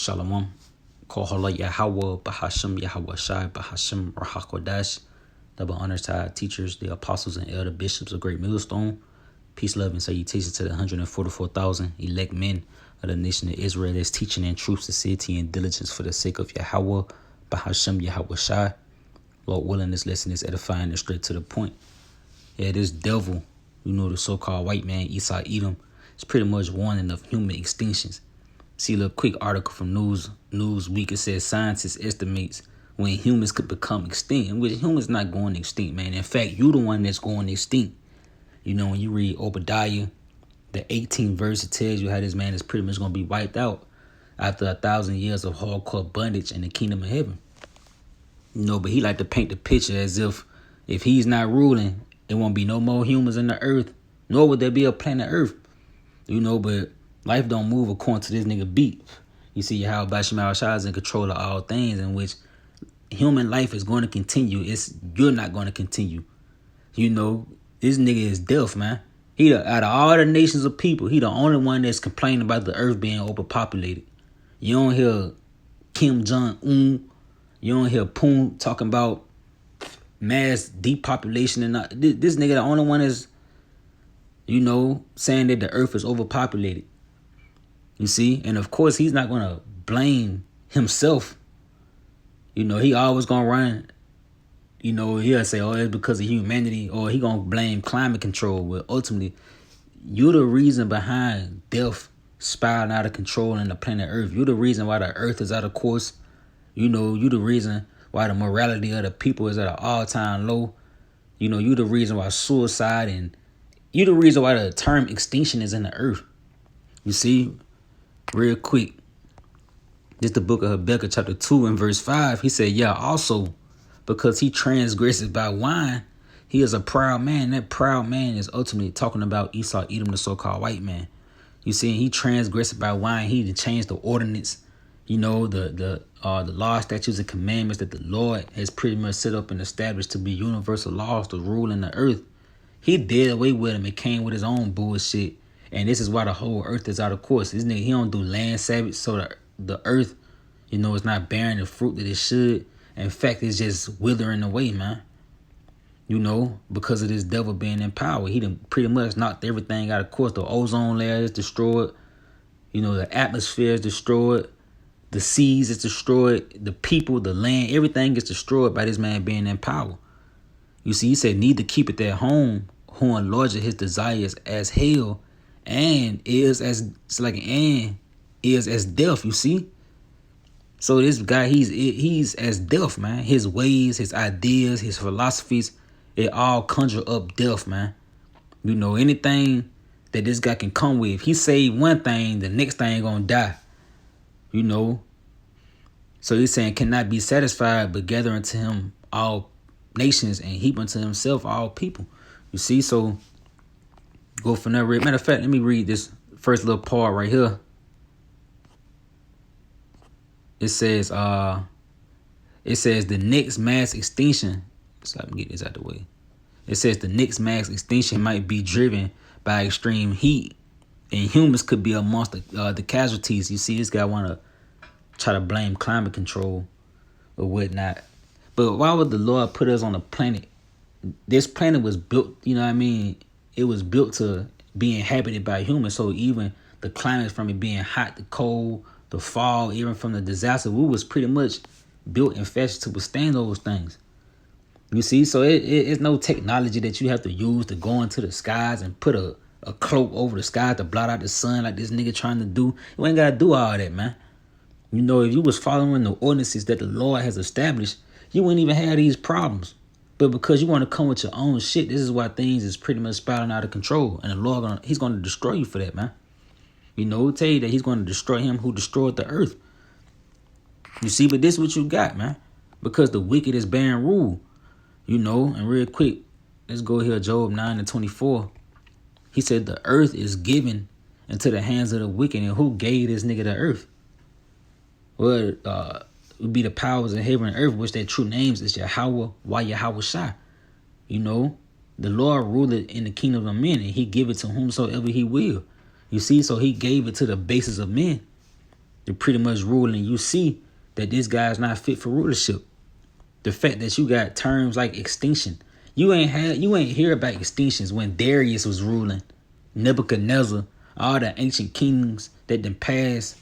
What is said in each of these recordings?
Shalom. Kohala Yahweh, Bahasham Yahweh Shai, Bahasham Rahakodash. Double honors to our teachers, the apostles and elder bishops of Great Millstone. Peace, love, and salutations to the 144,000 elect men of the nation of Israel that's teaching in truth, sincerity, and diligence for the sake of Yahweh, Bahasham Yahweh Shai. Lord willing, this lesson is edifying and straight to the point. Yeah, this devil, the so-called white man, Esau Edom, is pretty much warning of human extinctions. See a little quick article from Newsweek. It says scientists estimates when humans could become extinct, which humans not going extinct, man. In fact, you the one that's going extinct. When you read Obadiah, the 18th verse, it tells you how this man is pretty much going to be wiped out after 1,000 years of hardcore bondage in the kingdom of heaven. But he like to paint the picture as if he's not ruling, there won't be no more humans in the earth, nor would there be a planet Earth. But life don't move according to this nigga beat. You see how Bashim Shah is in control of all things, in which human life is going to continue. You're not going to continue. This nigga is deaf, man. Out of all the nations of people, he the only one that's complaining about the earth being overpopulated. You don't hear Kim Jong-un. You don't hear Poon talking about mass depopulation. And this nigga the only one is, saying that the earth is overpopulated. You see? And of course, he's not going to blame himself. He always going to run. He'll say, it's because of humanity, or he going to blame climate control. Well, ultimately, you're the reason behind death spiraling out of control in the planet Earth. You're the reason why the earth is out of course. You're the reason why the morality of the people is at an all-time low. You're the reason why suicide, and you're the reason why the term extinction is in the earth. You see? Real quick, this the book of Habakkuk chapter 2 and verse 5. He said, also because he transgresses by wine, he is a proud man. That proud man is ultimately talking about Esau Edom, the so-called white man. You see, he transgressed by wine. He changed the ordinance, the law, statutes, and commandments that the Lord has pretty much set up and established to be universal laws to rule in the earth. He did away with him and came with his own bullshit. And this is why the whole earth is out of course. This nigga, he don't do land savage, so the earth, it's not bearing the fruit that it should. In fact, it's just withering away, man. Because of this devil being in power. He done pretty much knocked everything out of course. The ozone layer is destroyed. The atmosphere is destroyed. The seas is destroyed. The people, the land, everything gets destroyed by this man being in power. You see, he said, need to keep it at home, who enlarges his desires as hell, and is as death, you see? So this guy, he's as death, man. His ways, his ideas, his philosophies, it all conjure up death, man. Anything that this guy can come with. If he say one thing, the next thing gonna die. So he's saying cannot be satisfied, but gather unto him all nations and heap unto himself all people. You see, so go from there. Matter of fact, let me read this first little part right here. It says the next mass extinction. So let me get this out the way. It says the next mass extinction might be driven by extreme heat, and humans could be amongst the casualties. You see, this guy want to try to blame climate control or whatnot. But why would the Lord put us on a planet? This planet was built, it was built to be inhabited by humans. So even the climate, from it being hot, the cold, the fall, even from the disaster, we was pretty much built and fashioned to withstand those things. You see, so it's no technology that you have to use to go into the skies and put a cloak over the sky to blot out the sun like this nigga trying to do. You ain't got to do all that, man. If you was following the ordinances that the Lord has established, you wouldn't even have these problems. But because you want to come with your own shit, this is why things is pretty much spiraling out of control. And the Lord, he's going to destroy you for that, man. He'll tell you that he's going to destroy him who destroyed the earth. You see, but this is what you got, man. Because the wicked is bearing rule. And real quick, let's go here, Job 9:24. He said the earth is given into the hands of the wicked. And who gave this nigga the earth? Well, it would be the powers of heaven and earth, which their true names is Yahweh, Yahweh Shai. The Lord ruleth in the kingdom of men, and he give it to whomsoever he will. You see, so he gave it to the basis of men. to pretty much rule, and you see that this guy's not fit for rulership. The fact that you got terms like extinction. You ain't hear about extinctions when Darius was ruling, Nebuchadnezzar, all the ancient kings that done passed.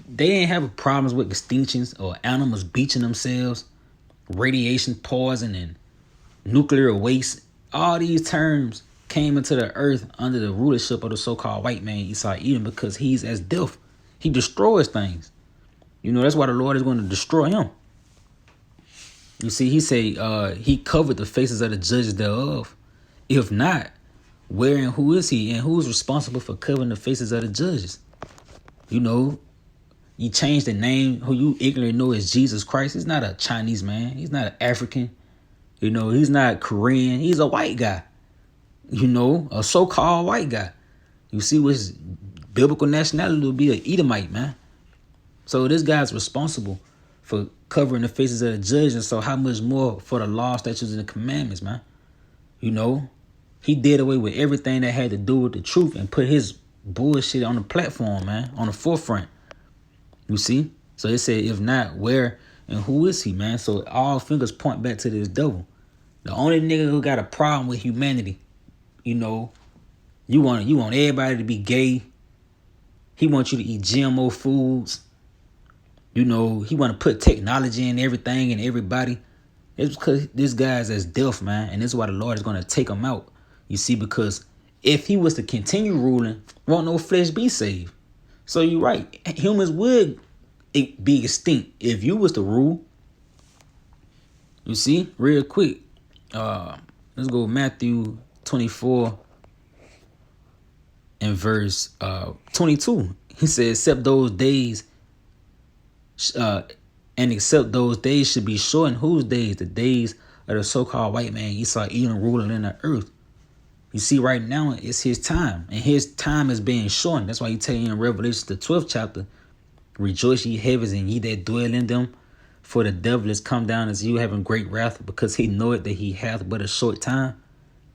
They ain't have problems with extinctions or animals beaching themselves, radiation poison, and nuclear waste. All these terms came into the earth under the rulership of the so-called white man Esau Edom, because he's as death. He destroys things. That's why the Lord is going to destroy him. You see, he say he covered the faces of the judges thereof. If not, where and who is he, and who's responsible for covering the faces of the judges? You change the name, who you ignorantly know is Jesus Christ. He's not a Chinese man. He's not an African. He's not Korean. He's a white guy. A so-called white guy. You see, which biblical nationality would be an Edomite, man. So this guy's responsible for covering the faces of the judges. And so how much more for the law, statutes, and the commandments, man? He did away with everything that had to do with the truth and put his bullshit on the platform, man, on the forefront. You see? So it said, if not, where and who is he, man? So all fingers point back to this devil. The only nigga who got a problem with humanity, you want everybody to be gay. He wants you to eat GMO foods. He want to put technology in everything and everybody. It's because this guy's as death, man. And this is why the Lord is going to take him out. You see, because if he was to continue ruling, won't no flesh be saved. So you're right. Humans would be extinct if you was to rule. You see, real quick. Let's go Matthew 24 and verse 22. He says, except those days should be shortened. Whose days? The days of the so-called white man Esau Edom ruling in the earth. You see, right now it's his time, and his time is being shortened. That's why he tell you in Revelation, the 12th chapter, rejoice ye heavens and ye that dwell in them, for the devil is come down as you having great wrath, because he knoweth that he hath but a short time.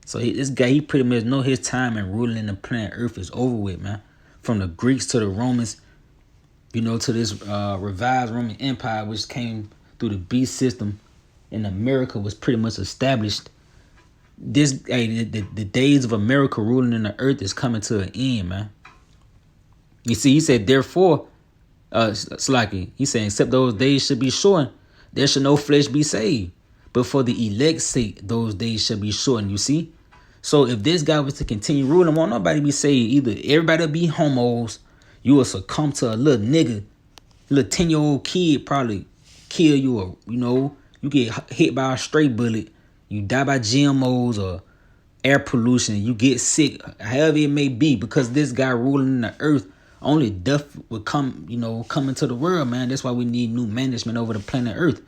So this guy, he pretty much know his time and ruling in the planet earth is over with, man. From the Greeks to the Romans, to this revised Roman Empire, which came through the beast system, and America was pretty much established. The days of America ruling in the earth is coming to an end, man. You see, he said, therefore, Slaki, he said, except those days should be shortened, there should no flesh be saved. But for the elect's sake, those days shall be shortened, you see? So if this guy was to continue ruling, won't nobody be saved either. Everybody will be homos. You will succumb to a little nigga, little 10-year-old kid probably kill you, or, you get hit by a stray bullet. You die by GMOs or air pollution. You get sick, however it may be, because this guy ruling in the earth. Only death would come into the world, man. That's why we need new management over the planet Earth.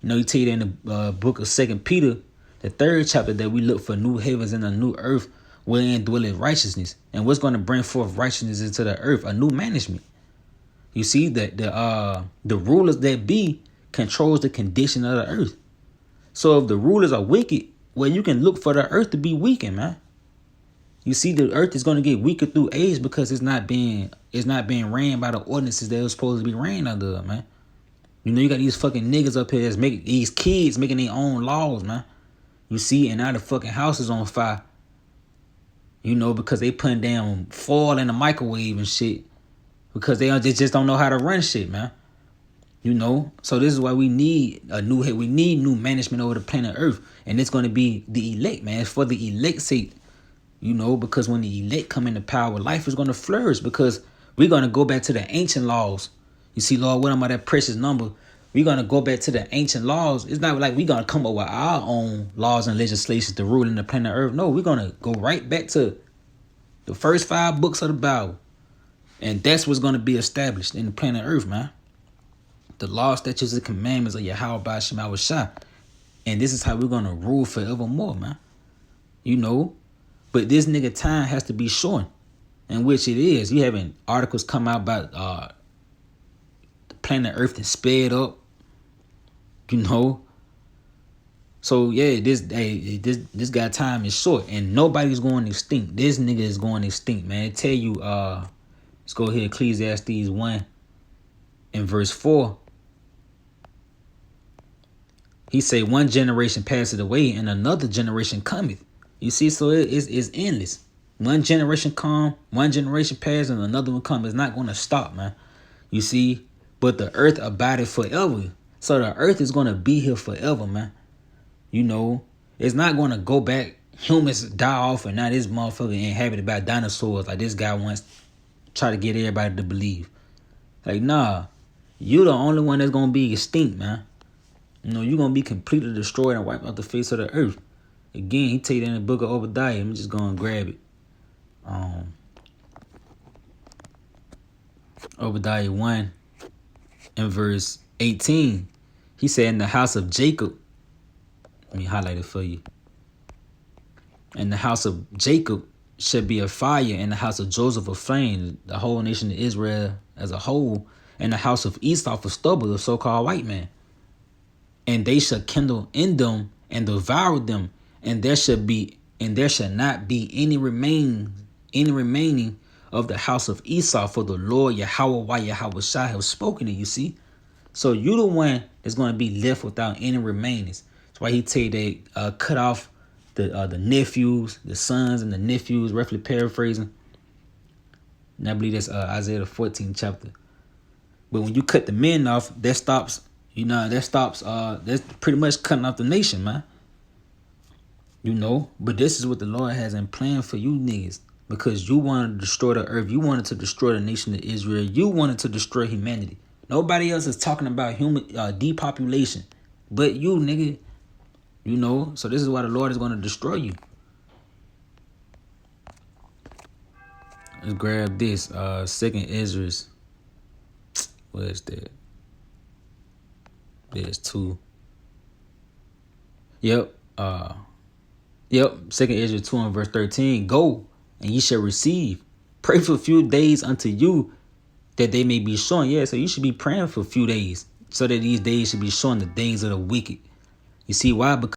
He tell you in the book of 2 Peter, the 3rd chapter, that we look for new heavens and a new earth wherein dwelleth righteousness. And what's going to bring forth righteousness into the earth? A new management. You see that the rulers that be controls the condition of the earth. So if the rulers are wicked, well, you can look for the earth to be weakened, man. You see, the earth is going to get weaker through age because it's not being ran by the ordinances that it was supposed to be ran under, man. You got these fucking niggas up here that's making these kids making their own laws, man. You see, and now the fucking house is on fire. Because they putting down foil in the microwave and shit, because they just don't know how to run shit, man. So this is why we need we need new management over the planet Earth, and it's going to be the elect, man. It's for the elect's sake, because when the elect come into power, life is going to flourish, because we're going to go back to the ancient laws. You see, Lord, what about that precious number? We're going to go back to the ancient laws. It's not like we're going to come up with our own laws and legislation to rule in the planet Earth. No, we're going to go right back to the first 5 books of the Bible, and that's what's going to be established in the planet Earth, man. The law, statutes, and commandments of Yahweh by Shema Shah. And this is how we're going to rule forevermore, man. But this nigga time has to be shortened, in which it is. You having articles come out about the planet Earth is sped up, So yeah, this guy time is short, and nobody's going extinct. This nigga is going extinct, man. I tell you, let's go here, Ecclesiastes 1. in verse 4, he say, one generation passeth away and another generation cometh. You see, so it's endless. One generation come, one generation pass, and another one come. It's not going to stop, man. You see, but the earth abideth forever. So the earth is going to be here forever, man. You know, it's not going to go back. Humans die off and now this motherfucker inhabited by dinosaurs like this guy wants try to get everybody to believe. Like, nah, you the only one that's going to be extinct, man. You know, you're going to be completely destroyed and wiped off the face of the earth. Again, he tell you that in the book of Obadiah. I'm just going to grab it. Obadiah 1 and verse 18. He said, in the house of Jacob, let me highlight it for you. In the house of Jacob shall be a fire, in the house of Joseph a flame, the whole nation of Israel as a whole, and the house of Esau for stubble, the so-called white man. And they shall kindle in them and devour them, and there shall not be any remaining of the house of Esau, for the Lord Yahweh Yahweh Shai have spoken it, you see. So you the one that's going to be left without any remainings. That's why he tell you they cut off the nephews, the sons and the nephews, roughly paraphrasing. And I believe that's Isaiah the 14th chapter. But when you cut the men off, that's pretty much cutting off the nation, man. You know, but this is what the Lord has in plan for you niggas. Because you wanted to destroy the earth. You wanted to destroy the nation of Israel. You wanted to destroy humanity. Nobody else is talking about human depopulation. But you, nigga. You know, so this is why the Lord is going to destroy you. Let's grab this. Second Ezra. What is that? There's 2. Yep. Second Ezra 2 and verse 13. Go, and ye shall receive. Pray for a few days unto you, that they may be shown. Yeah, so you should be praying for a few days, so that these days should be shown the days of the wicked. You see why? Because